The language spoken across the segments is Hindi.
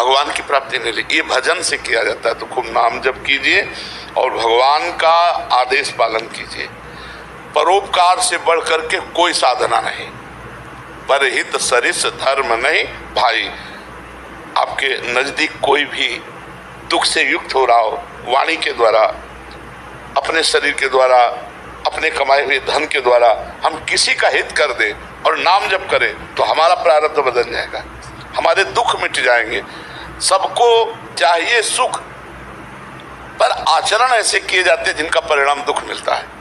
भगवान की प्राप्ति नहीं ले। ये भजन से किया जाता है। तो खूब नाम जप कीजिए और भगवान का आदेश पालन कीजिए। परोपकार से बढ़ करके कोई साधना नहीं। परहित सरिस धर्म नहीं भाई। आपके नजदीक कोई भी दुख से युक्त हो रहा हो, वाणी के द्वारा, अपने शरीर के द्वारा, अपने कमाए हुए धन के द्वारा हम किसी का हित कर दें और नाम जप करें तो हमारा प्रारब्ध बदल जाएगा, हमारे दुख मिट जाएंगे। सबको चाहिए सुख, पर आचरण ऐसे किए जाते हैं जिनका परिणाम दुख मिलता है।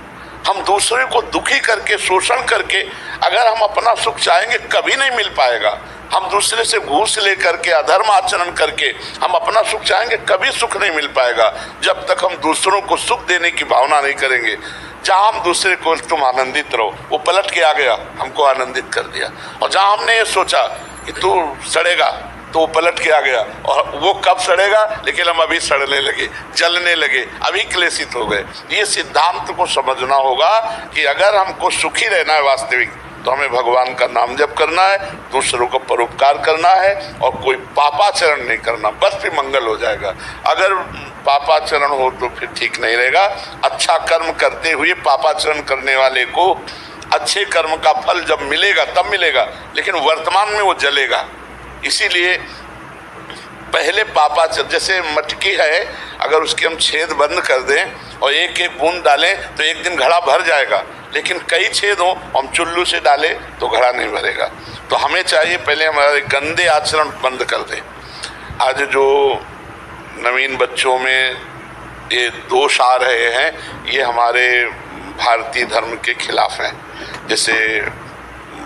हम दूसरे को दुखी करके, शोषण करके अगर हम अपना सुख चाहेंगे कभी नहीं मिल पाएगा। हम दूसरे से घूस लेकर के, अधर्म आचरण करके हम अपना सुख चाहेंगे कभी सुख नहीं मिल पाएगा, जब तक हम दूसरों को सुख देने की भावना नहीं करेंगे। जहां हम दूसरे को तुम आनंदित रहो, वो पलट के आ गया, हमको आनंदित कर दिया। और जहां हमने ये सोचा कि तू सड़ेगा, तो वो पलट के आ गया। और वो कब सड़ेगा, लेकिन हम अभी सड़ने लगे, जलने लगे, अभी क्लेशित हो गए। ये सिद्धांत को समझना होगा कि अगर हमको सुखी रहना है वास्तविक, तो हमें भगवान का नाम जप करना है, दूसरों को परोपकार करना है और कोई पापाचरण नहीं करना, बस फिर मंगल हो जाएगा। अगर पापाचरण हो तो फिर ठीक नहीं रहेगा। अच्छा कर्म करते हुए पापाचरण करने वाले को अच्छे कर्म का फल जब मिलेगा तब मिलेगा, लेकिन वर्तमान में वो जलेगा। इसीलिए पहले पापाचरण, जैसे मटकी है, अगर उसके हम छेद बंद कर दें और एक एक बूंद डालें तो एक दिन घड़ा भर जाएगा, लेकिन कई छेद हो, हम चुल्लू से डालें तो घड़ा नहीं भरेगा। तो हमें चाहिए पहले हमारे गंदे आचरण बंद कर दें। आज जो नवीन बच्चों में ये दोष आ रहे हैं, ये हमारे भारतीय धर्म के खिलाफ हैं। जैसे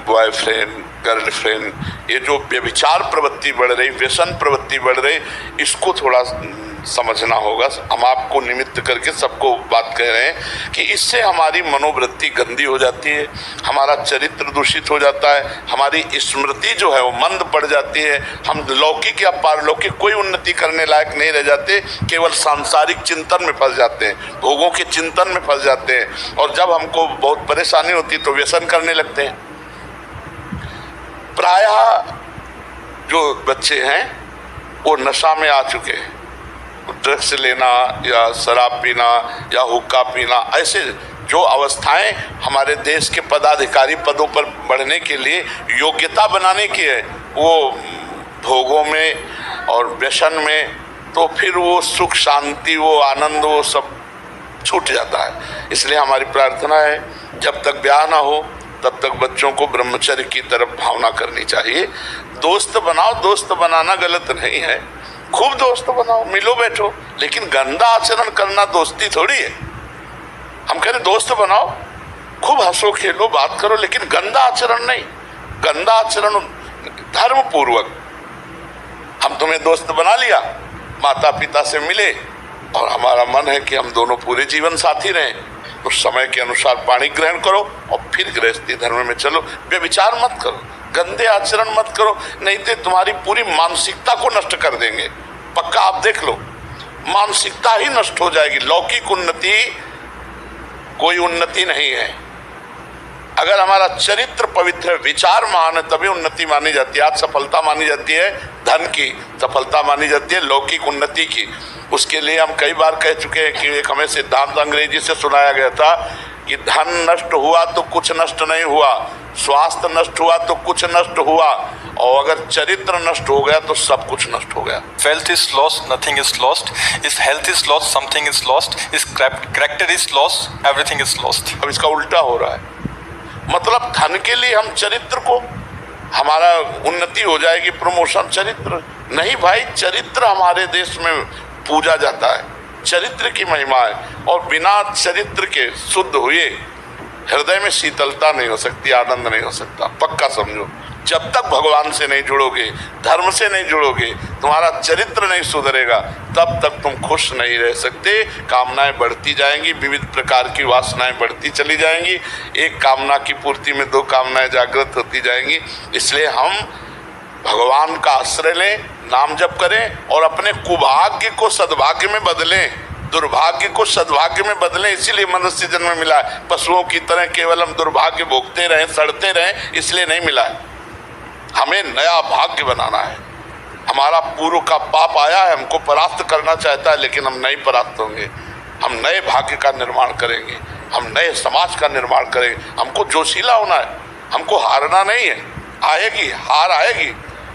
बॉयफ्रेंड, गर्लफ्रेंड, ये जो व्यभिचार प्रवृत्ति बढ़ रही, व्यसन प्रवृत्ति बढ़ रही, इसको थोड़ा समझना होगा। हम आपको निमित्त करके सबको बात कह रहे हैं कि इससे हमारी मनोवृत्ति गंदी हो जाती है, हमारा चरित्र दूषित हो जाता है, हमारी स्मृति जो है वो मंद पड़ जाती है। हम लौकिक या पारलौकिक कोई उन्नति करने लायक नहीं रह जाते, केवल सांसारिक चिंतन में फंस जाते हैं, भोगों के चिंतन में फंस जाते हैं। और जब हमको बहुत परेशानी होती तो व्यसन करने लगते हैं। प्रायः जो बच्चे हैं वो नशा में आ चुके हैं। ड्रग्स लेना या शराब पीना या हुक्का पीना, ऐसे जो अवस्थाएं हमारे देश के पदाधिकारी पदों पर बढ़ने के लिए योग्यता बनाने की है, वो भोगों में और व्यसन में, तो फिर वो सुख शांति, वो आनंद, वो सब छूट जाता है। इसलिए हमारी प्रार्थना है जब तक ब्याह ना हो तब तक बच्चों को ब्रह्मचर्य की तरफ भावना करनी चाहिए। दोस्त बनाओ, दोस्त बनाना गलत नहीं है, खूब दोस्त बनाओ, मिलो बैठो, लेकिन गंदा आचरण करना दोस्ती थोड़ी है। हम कह रहे दोस्त बनाओ, खूब हंसो खेलो बात करो, लेकिन गंदा आचरण नहीं। गंदा आचरण धर्म पूर्वक, हम तुम्हें दोस्त बना लिया, माता पिता से मिले और हमारा मन है कि हम दोनों पूरे जीवन साथी रहें, तो समय के अनुसार पाणी ग्रहण करो और फिर गृहस्थी धर्म में चलो। व्यभिचार मत करो, गंदे आचरण मत करो, नहीं तो तुम्हारी पूरी मानसिकता को नष्ट कर देंगे। पक्का आप देख लो, मानसिकता ही नष्ट हो जाएगी। लौकिक उन्नति कोई उन्नति नहीं है। अगर हमारा चरित्र पवित्र है, विचार महान है, तभी उन्नति मानी जाती है। आज सफलता मानी जाती है धन की, सफलता मानी जाती है लौकिक उन्नति की। उसके लिए हम कई बार कह चुके हैं कि एक हमें सिद्धांत अंग्रेजी से सुनाया गया था कि धन नष्ट हुआ तो कुछ नष्ट नहीं हुआ, स्वास्थ्य नष्ट हुआ तो कुछ नष्ट हुआ, और अगर चरित्र नष्ट हो गया तो सब कुछ नष्ट हो गया। Wealth is lost, nothing is lost. If health is lost, something is lost. If character is lost, everything is lost. अब इसका उल्टा हो रहा है। मतलब धन के लिए हम चरित्र को, हमारा उन्नति हो जाएगी, प्रमोशन, चरित्र नहीं भाई। चरित्र हमारे देश में पूजा जाता है, चरित्र की महिमा है, और बिना चरित्र के शुद्ध हुए हृदय में शीतलता नहीं हो सकती, आनंद नहीं हो सकता। पक्का समझो, जब तक भगवान से नहीं जुड़ोगे, धर्म से नहीं जुड़ोगे, तुम्हारा चरित्र नहीं सुधरेगा, तब तक तुम खुश नहीं रह सकते। कामनाएं बढ़ती जाएंगी, विविध प्रकार की वासनाएं बढ़ती चली जाएंगी, एक कामना की पूर्ति में दो कामनाएं जागृत होती जाएंगी। इसलिए हम भगवान का आश्रय लें, नाम जप करें और अपने कुभाग्य को सद्भाग्य में बदलें, दुर्भाग्य को सद्भाग्य में बदलें। इसीलिए मनुष्य जन्म में मिला है। पशुओं की तरह केवल हम दुर्भाग्य भोगते रहें, सड़ते रहें, इसलिए नहीं मिला है। हमें नया भाग्य बनाना है। हमारा पूर्व का पाप आया है, हमको परास्त करना चाहता है, लेकिन हम नहीं परास्त होंगे। हम नए भाग्य का निर्माण करेंगे, हम नए समाज का निर्माण करेंगे। हमको जोशीला होना है, हमको हारना नहीं है। आएगी हार आएगी,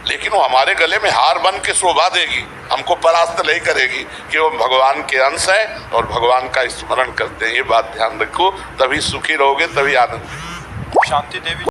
लेकिन वो हमारे गले में हार बन के शोभा देगी, हमको परास्त नहीं करेगी कि वो भगवान के अंश है और भगवान का स्मरण करते हैं। ये बात ध्यान रखो, तभी सुखी रहोगे, तभी आनंद। शांति देवी